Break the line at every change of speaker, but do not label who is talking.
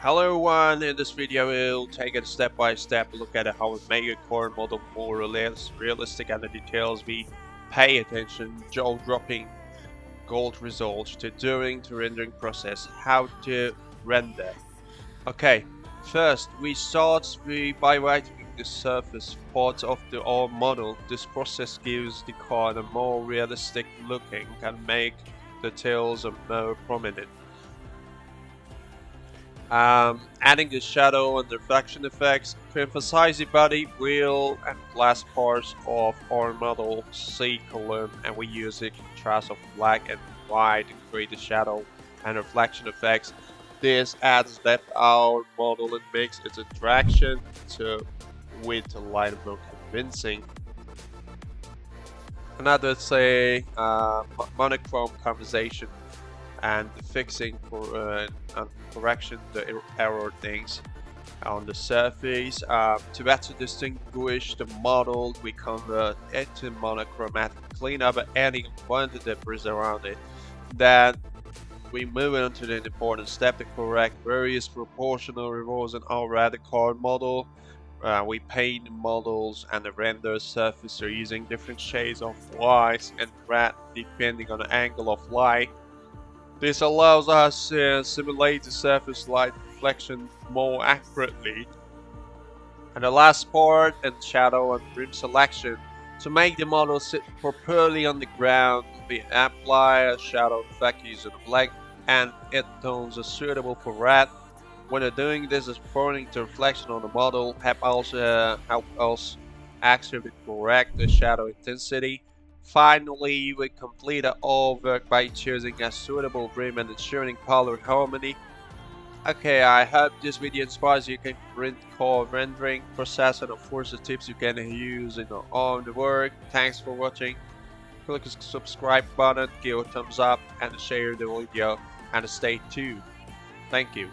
Hello everyone, in this video we'll take a step-by-step look at how we make a core model more realistic and the details we pay attention, jaw-dropping gold results to during the rendering process, how to render. Okay, first we start by whitening the surface parts of our model. This process gives the card a more realistic looking and make the details more prominent. Adding the shadow and reflection effects to emphasize the body, wheel and glass parts of our model, see column, and we use a contrast of black and white to create the shadow and reflection effects. This adds depth to our model and makes its interaction with the light more convincing. Another say monochrome conversation and fixing for correction the error things on the surface. To better distinguish the model, we convert it to monochromatic, clean up any unwanted debris around it. Then we move on to the important step to correct various proportional errors in our radical model. We paint the models and the render surface using different shades of white and red depending on the angle of light. This allows us to simulate the surface light reflection more accurately. And the last part is shadow and rim selection. To make the model sit properly on the ground, we apply a shadow effect using black and it tones are suitable for red. When doing this, is pouring the reflection on the model help us actually correct the shadow intensity. Finally, we complete all work by choosing a suitable rim and ensuring color harmony. Okay, I hope this video inspires you can print core rendering process and of course the tips you can use in your own work. Thanks for watching. Click the subscribe button, give a thumbs up and share the video and stay tuned. Thank you.